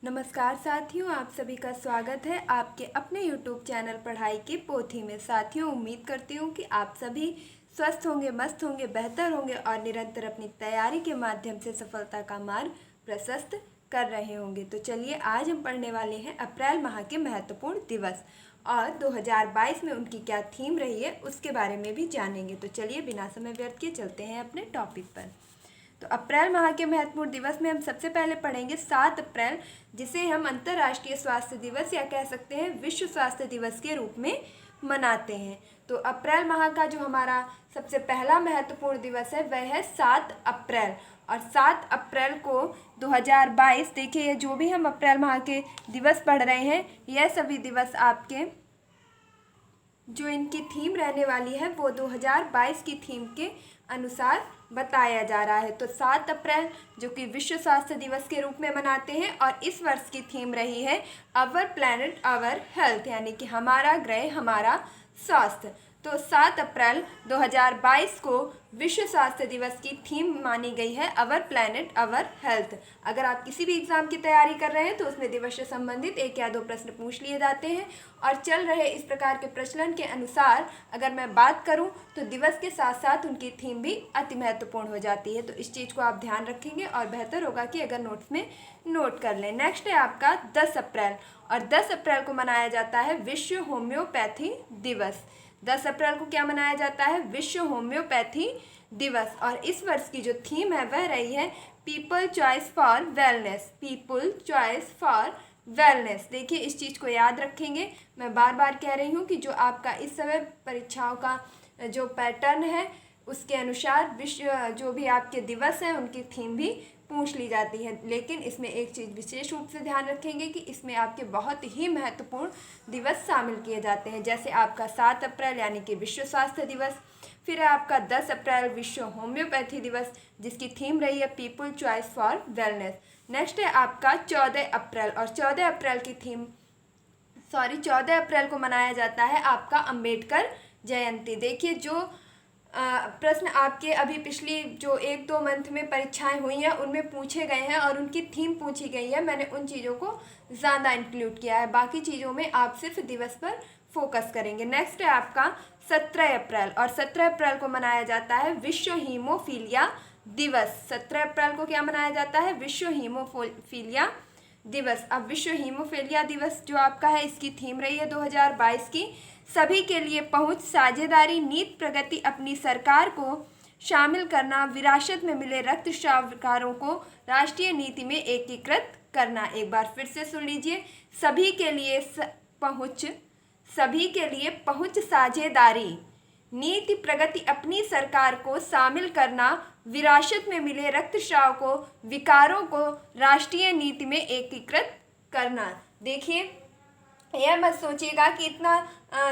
नमस्कार साथियों, आप सभी का स्वागत है आपके अपने YouTube चैनल पढ़ाई की पोथी में। साथियों, उम्मीद करती हूँ कि आप सभी स्वस्थ होंगे, मस्त होंगे, बेहतर होंगे और निरंतर अपनी तैयारी के माध्यम से सफलता का मार्ग प्रशस्त कर रहे होंगे। तो चलिए, आज हम पढ़ने वाले हैं अप्रैल माह के महत्वपूर्ण दिवस और 2022 में उनकी क्या थीम रही है उसके बारे में भी जानेंगे। तो चलिए, बिना समय व्यर्थ किए चलते हैं अपने टॉपिक पर। तो अप्रैल माह के महत्वपूर्ण दिवस में हम सबसे पहले पढ़ेंगे 7 अप्रैल, जिसे हम अंतर्राष्ट्रीय स्वास्थ्य दिवस या कह सकते हैं विश्व स्वास्थ्य दिवस के रूप में मनाते हैं। तो अप्रैल माह का जो हमारा सबसे पहला महत्वपूर्ण दिवस है वह है 7 अप्रैल। और 7 अप्रैल को 2022, देखिए जो भी हम अप्रैल माह के दिवस पढ़ रहे हैं, यह सभी दिवस आपके जो इनकी थीम रहने वाली है वो 2022 की थीम के अनुसार बताया जा रहा है। तो 7 अप्रैल जो कि विश्व स्वास्थ्य दिवस के रूप में मनाते हैं और इस वर्ष की थीम रही है अवर प्लैनेट अवर हेल्थ, यानी कि हमारा ग्रह हमारा स्वास्थ्य। तो 7 अप्रैल 2022 को विश्व स्वास्थ्य दिवस की थीम मानी गई है अवर प्लैनेट अवर हेल्थ। अगर आप किसी भी एग्जाम की तैयारी कर रहे हैं तो उसमें दिवस से संबंधित 1 या 2 प्रश्न पूछ लिए जाते हैं और चल रहे इस प्रकार के प्रचलन के अनुसार अगर मैं बात करूं तो दिवस के साथ साथ उनकी थीम भी अति महत्वपूर्ण हो जाती है। तो इस चीज़ को आप ध्यान रखेंगे और बेहतर होगा कि अगर नोट्स में नोट कर लें। नेक्स्ट है आपका 10 अप्रैल, और 10 अप्रैल को मनाया जाता है विश्व होम्योपैथी दिवस। 10 अप्रैल को क्या मनाया जाता है? विश्व होम्योपैथी दिवस। और इस वर्ष की जो थीम है वह रही है people choice for wellness. People choice for wellness. देखिए, इस चीज़ को याद रखेंगे। मैं बार बार कह रही हूँ कि जो आपका इस समय परीक्षाओं का जो पैटर्न है उसके अनुसार विश्व जो भी आपके दिवस हैं उनकी थीम भी पूछ ली जाती है, लेकिन इसमें एक चीज़ विशेष रूप से ध्यान रखेंगे कि इसमें आपके बहुत ही महत्वपूर्ण दिवस शामिल किए जाते हैं, जैसे आपका 7 अप्रैल यानी कि विश्व स्वास्थ्य दिवस, फिर है आपका 10 अप्रैल विश्व होम्योपैथी दिवस जिसकी थीम रही है people choice for wellness. Next है आपका 14 अप्रैल, और 14 अप्रैल की थीम 14 अप्रैल को मनाया जाता है आपका अंबेडकर जयंती। देखिए, जो प्रश्न आपके अभी पिछली जो 1-2 मंथ में परीक्षाएं हुई हैं उनमें पूछे गए हैं और उनकी थीम पूछी गई है, मैंने उन चीज़ों को ज़्यादा इंक्लूड किया है। बाकी चीज़ों में आप सिर्फ दिवस पर फोकस करेंगे। नेक्स्ट है आपका 17 अप्रैल, और 17 अप्रैल को मनाया जाता है विश्व हीमोफीलिया दिवस। 17 अप्रैल को क्या मनाया जाता है? विश्व हीमोफीलिया दिवस। अब विश्व हीमोफीलिया दिवस जो आपका है इसकी थीम रही है 2022 की सभी के लिए पहुंच, साझेदारी, नीति प्रगति, अपनी सरकार को शामिल करना, विरासत में मिले रक्तस्राव विकारों को राष्ट्रीय नीति में एकीकृत करना। एक बार फिर से सुन लीजिए, सभी के लिए पहुंच, सभी के लिए पहुंच, साझेदारी, नीति प्रगति, अपनी सरकार को शामिल करना, विरासत में मिले रक्तस्राव को विकारों को राष्ट्रीय नीति में एकीकृत करना। देखिए, यह मत सोचिएगा कि इतना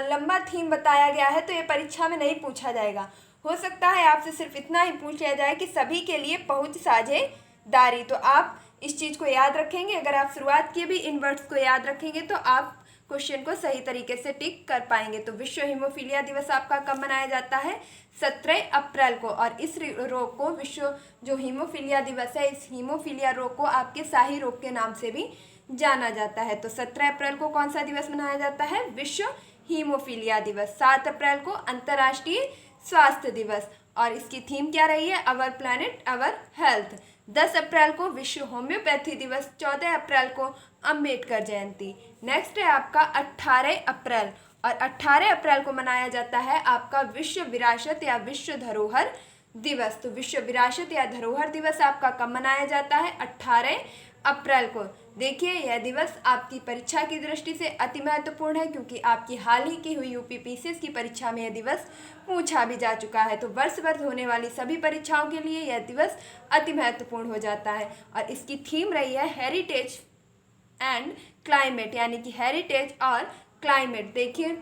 लंबा थीम बताया गया है तो ये परीक्षा में नहीं पूछा जाएगा। हो सकता है आपसे सिर्फ इतना ही पूछ लिया जाए कि सभी के लिए पहुंच, साझेदारी। तो आप इस चीज़ को याद रखेंगे। अगर आप शुरुआत के भी इन वर्ड्स को याद रखेंगे तो आप क्वेश्चन को सही तरीके से टिक कर पाएंगे। तो विश्व हीमोफीलिया दिवस आपका कब मनाया जाता है? 17 अप्रैल को। और इस रोग को, विश्व जो हीमोफीलिया दिवस है, इस हीमोफीलिया रोग को आपके शाही रोग के नाम से भी जाना जाता है। तो 17 अप्रैल को कौन सा दिवस मनाया जाता है? विश्व हीमोफीलिया दिवस। 7 अप्रैल को अंतर्राष्ट्रीय स्वास्थ्य दिवस, और इसकी थीम क्या रही है? अवर प्लैनेट अवर हेल्थ। 10 अप्रैल को विश्व होम्योपैथी दिवस, 14 अप्रैल को अंबेडकर जयंती। नेक्स्ट है आपका 18 अप्रैल, और 18 अप्रैल को मनाया जाता है आपका विश्व विरासत या विश्व धरोहर दिवस। तो विश्व विरासत या धरोहर दिवस आपका कब मनाया जाता है? 18 अप्रैल को। देखिए, यह दिवस आपकी परीक्षा की दृष्टि से अति महत्वपूर्ण है क्योंकि आपकी हाल ही की हुई यूपी पीसीएस की परीक्षा में यह दिवस पूछा भी जा चुका है। तो वर्ष भर होने वाली सभी परीक्षाओं के लिए यह दिवस अति महत्वपूर्ण हो जाता है। और इसकी थीम रही है हेरिटेज एंड क्लाइमेट, यानी कि हेरिटेज और क्लाइमेट। देखिए,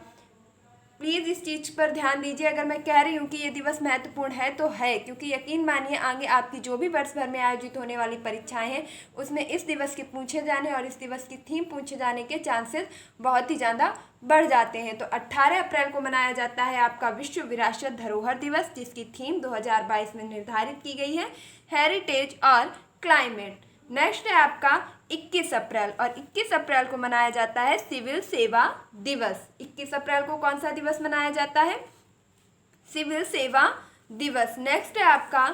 प्लीज़ इस चीज़ पर ध्यान दीजिए। अगर मैं कह रही हूँ कि ये दिवस महत्वपूर्ण है तो है, क्योंकि यकीन मानिए आगे आपकी जो भी वर्ष भर में आयोजित होने वाली परीक्षाएं हैं उसमें इस दिवस के पूछे जाने और इस दिवस की थीम पूछे जाने के चांसेस बहुत ही ज़्यादा बढ़ जाते हैं। तो 18 अप्रैल को मनाया जाता है आपका विश्व विरासत धरोहर दिवस, जिसकी थीम 2022 में निर्धारित की गई है हेरिटेज और क्लाइमेट। नेक्स्ट है आपका 21 अप्रैल, और 21 अप्रैल को मनाया जाता है सिविल सेवा दिवस। 21 अप्रैल को कौन सा दिवस मनाया जाता है? सिविल सेवा दिवस। नेक्स्ट है आपका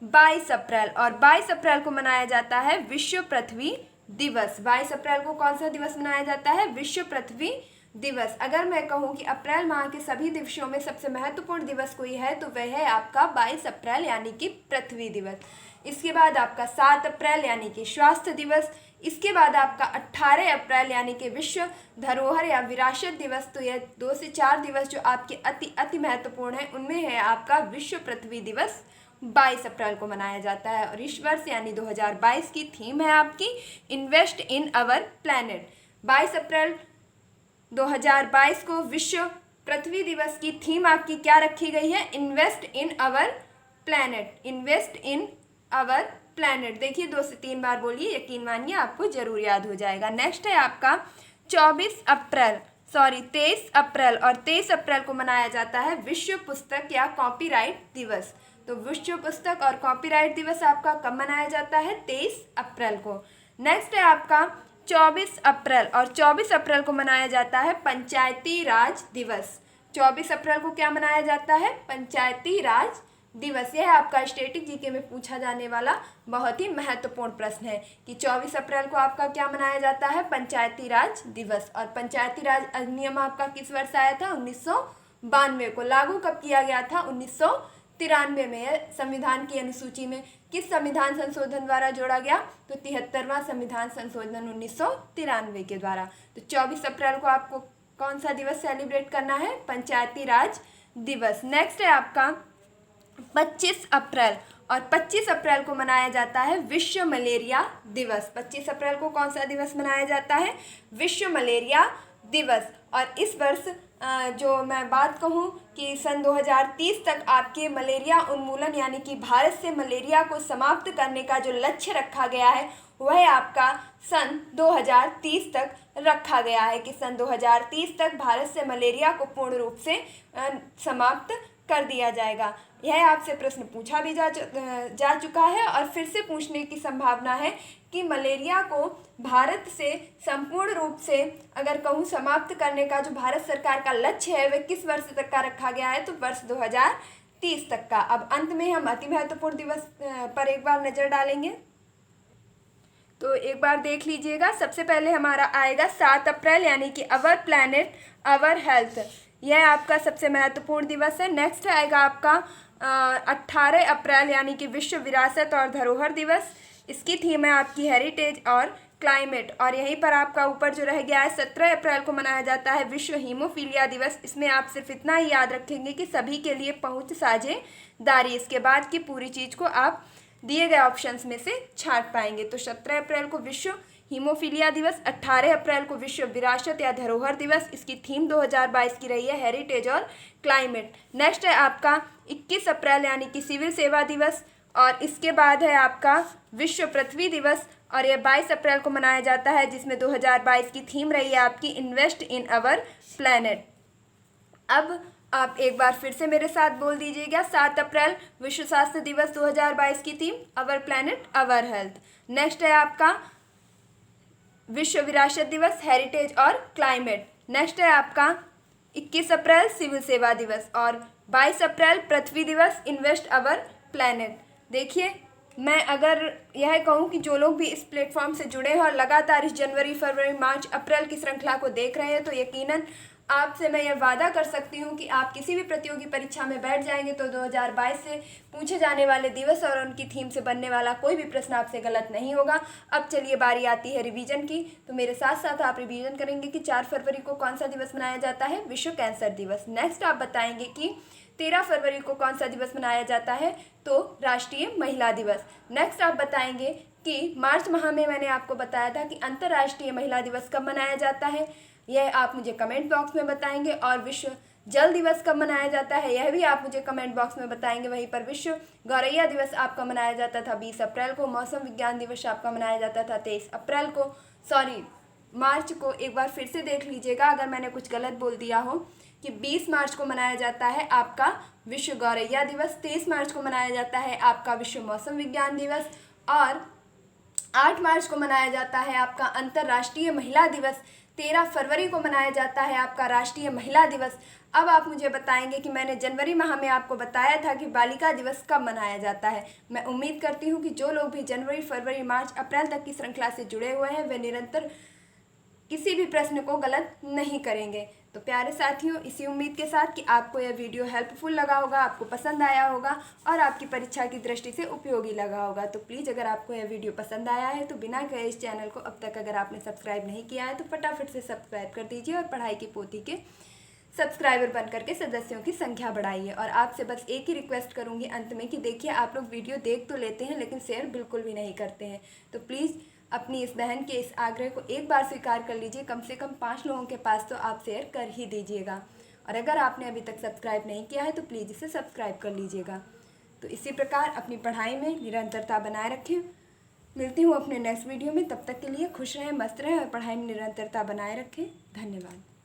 22 अप्रैल, और 22 अप्रैल को मनाया जाता है विश्व पृथ्वी दिवस। 22 अप्रैल को कौन सा दिवस मनाया जाता है? विश्व पृथ्वी दिवस। अगर मैं कहूँ कि अप्रैल माह के सभी दिवसों में सबसे महत्वपूर्ण दिवस कोई है तो वह है आपका 22 अप्रैल यानी कि पृथ्वी दिवस। इसके बाद आपका 7 अप्रैल यानी कि स्वास्थ्य दिवस। इसके बाद आपका 18 अप्रैल यानी कि विश्व धरोहर या विरासत दिवस। तो यह 2 से 4 दिवस जो आपके अति महत्वपूर्ण है, उनमें है आपका विश्व पृथ्वी दिवस 22 अप्रैल को मनाया जाता है। और इस वर्ष यानी 2022 की थीम है आपकी इन्वेस्ट इन अवर प्लैनेट। 22 अप्रैल 2022 को विश्व पृथ्वी दिवस की थीम आपकी क्या रखी गई है? Invest in our planet. Invest in our planet. देखिए 2 से 3 बार बोलिए, यकीन मानिए आपको जरूर याद हो जाएगा। नेक्स्ट है आपका 23 अप्रैल, और 23 अप्रैल को मनाया जाता है विश्व पुस्तक या कॉपीराइट दिवस। तो विश्व पुस्तक और कॉपीराइट दिवस आपका कब मनाया जाता है? 23 अप्रैल को। नेक्स्ट है आपका 24 अप्रैल, और 24 अप्रैल को मनाया जाता है पंचायती राज दिवस। 24 अप्रैल को क्या मनाया जाता है? पंचायती राज दिवस। यह आपका स्टैटिक जीके में पूछा जाने वाला बहुत ही महत्वपूर्ण प्रश्न है कि 24 अप्रैल को आपका क्या मनाया जाता है? पंचायती राज दिवस। और पंचायती राज अधिनियम आपका किस वर्ष आया था? 1992 को। लागू कब किया गया था? 1993 में। संविधान की अनुसूची में किस संविधान संशोधन द्वारा जोड़ा गया? तो 73वां संविधान संशोधन 1993 के द्वारा। तो 24 अप्रैल को आपको कौन सा दिवस सेलिब्रेट करना है? पंचायती राज दिवस। नेक्स्ट है आपका 25 अप्रैल, और 25 अप्रैल को मनाया जाता है विश्व मलेरिया दिवस। 25 अप्रैल को कौन सा दिवस मनाया जाता है? विश्व मलेरिया दिवस। और इस वर्ष जो मैं बात कहूँ कि सन 2030 तक आपके मलेरिया उन्मूलन यानी कि भारत से मलेरिया को समाप्त करने का जो लक्ष्य रखा गया है वह आपका सन 2030 तक रखा गया है कि सन 2030 तक भारत से मलेरिया को पूर्ण रूप से समाप्त कर दिया जाएगा। यह आपसे प्रश्न पूछा भी जा चुका है और फिर से पूछने की संभावना है कि मलेरिया को भारत से संपूर्ण रूप से अगर कहूँ समाप्त करने का जो भारत सरकार का लक्ष्य है वह किस वर्ष तक का रखा गया है? तो वर्ष 2030 तक का। अब अंत में हम अति महत्वपूर्ण दिवस पर एक बार नज़र डालेंगे, तो एक बार देख लीजिएगा। सबसे पहले हमारा आएगा 7 अप्रैल यानी कि अवर प्लैनेट अवर हेल्थ। यह आपका सबसे महत्वपूर्ण दिवस है। नेक्स्ट आएगा आपका 18 अप्रैल यानी कि विश्व विरासत और धरोहर दिवस। इसकी थीम है आपकी हेरिटेज और क्लाइमेट। और यहीं पर आपका ऊपर जो रह गया है 17 अप्रैल को मनाया जाता है विश्व हीमोफीलिया दिवस। इसमें आप सिर्फ इतना ही याद रखेंगे कि सभी के लिए पहुंच साझेदारी। इसके बाद की पूरी चीज़ को आप दिए गए ऑप्शंस में से छांट पाएंगे। तो 17 अप्रैल को विश्व हीमोफीलिया दिवस, 18 अप्रैल को विश्व विरासत या धरोहर दिवस। इसकी थीम 2022 की रही है हेरिटेज और क्लाइमेट। नेक्स्ट है आपका 21 अप्रैल यानी कि सिविल सेवा दिवस, और इसके बाद है आपका विश्व पृथ्वी दिवस, और यह 22 अप्रैल को मनाया जाता है जिसमें 2022 की थीम रही है आपकी इन्वेस्ट इन अवर प्लैनेट। अब आप एक बार फिर से मेरे साथ बोल दीजिएगा। 7 अप्रैल विश्व स्वास्थ्य दिवस 2022 की theme our planet our health. Next है आपका विश्व विरासत दिवस हेरिटेज और क्लाइमेट। नेक्स्ट है आपका 21 अप्रैल सिविल सेवा दिवस, और 22 अप्रैल पृथ्वी दिवस इन्वेस्ट अवर प्लैनेट। देखिए मैं अगर यह कहूँ कि जो लोग भी इस प्लेटफॉर्म से जुड़े हैं और लगातार इस जनवरी फरवरी मार्च अप्रैल की श्रृंखला को देख रहे हैं तो यकीनन आपसे मैं यह वादा कर सकती हूँ कि आप किसी भी प्रतियोगी परीक्षा में बैठ जाएंगे तो 2022 से पूछे जाने वाले दिवस और उनकी थीम से बनने वाला कोई भी प्रश्न आपसे गलत नहीं होगा। अब चलिए बारी आती है रिवीजन की, तो मेरे साथ साथ आप रिवीजन करेंगे कि 4 फरवरी को कौन सा दिवस मनाया जाता है? विश्व कैंसर दिवस। नेक्स्ट आप बताएंगे कि 13 फरवरी को कौन सा दिवस मनाया जाता है? तो राष्ट्रीय महिला दिवस। नेक्स्ट आप बताएंगे कि मार्च माह में मैंने आपको बताया था कि अंतर्राष्ट्रीय महिला दिवस कब मनाया जाता है, यह आप मुझे कमेंट बॉक्स में बताएंगे। और विश्व जल दिवस कब मनाया जाता है यह भी आप मुझे कमेंट बॉक्स में बताएंगे। वहीं पर विश्व गौरैया दिवस आपका मनाया जाता था 20 अप्रैल को। मौसम विज्ञान दिवस आपका मनाया जाता था 23 अप्रैल को, मार्च को। एक बार फिर से देख लीजिएगा अगर मैंने कुछ गलत बोल दिया हो कि 20 मार्च को मनाया जाता है आपका विश्व गौरैया दिवस, 23 मार्च को मनाया जाता है आपका विश्व मौसम विज्ञान दिवस, और 8 मार्च को मनाया जाता है आपका अंतर्राष्ट्रीय महिला दिवस। 13 फरवरी को मनाया जाता है आपका राष्ट्रीय महिला दिवस। अब आप मुझे बताएंगे कि मैंने जनवरी माह में आपको बताया था कि बालिका दिवस कब मनाया जाता है। मैं उम्मीद करती हूँ कि जो लोग भी जनवरी, फरवरी, मार्च, अप्रैल तक की श्रृंखला से जुड़े हुए हैं वे निरंतर किसी भी प्रश्न को गलत नहीं करेंगे। तो प्यारे साथियों, इसी उम्मीद के साथ कि आपको यह वीडियो हेल्पफुल लगा होगा, आपको पसंद आया होगा और आपकी परीक्षा की दृष्टि से उपयोगी लगा होगा, तो प्लीज़ अगर आपको यह वीडियो पसंद आया है तो बिना गए इस चैनल को अब तक अगर आपने सब्सक्राइब नहीं किया है तो फटाफट से सब्सक्राइब कर दीजिए और पढ़ाई की पोथी के सब्सक्राइबर बन करके सदस्यों की संख्या बढ़ाइए। और आपसे बस एक ही रिक्वेस्ट करूँगी अंत में कि देखिए, आप लोग वीडियो देख तो लेते हैं लेकिन शेयर बिल्कुल भी नहीं करते हैं, तो प्लीज़ अपनी इस बहन के इस आग्रह को एक बार स्वीकार कर लीजिए। कम से कम 5 लोगों के पास तो आप शेयर कर ही दीजिएगा। और अगर आपने अभी तक सब्सक्राइब नहीं किया है तो प्लीज़ इसे सब्सक्राइब कर लीजिएगा। तो इसी प्रकार अपनी पढ़ाई में निरंतरता बनाए रखें। मिलती हूँ अपने नेक्स्ट वीडियो में, तब तक के लिए खुश रहें, मस्त रहें और पढ़ाई में निरंतरता बनाए रखें। धन्यवाद।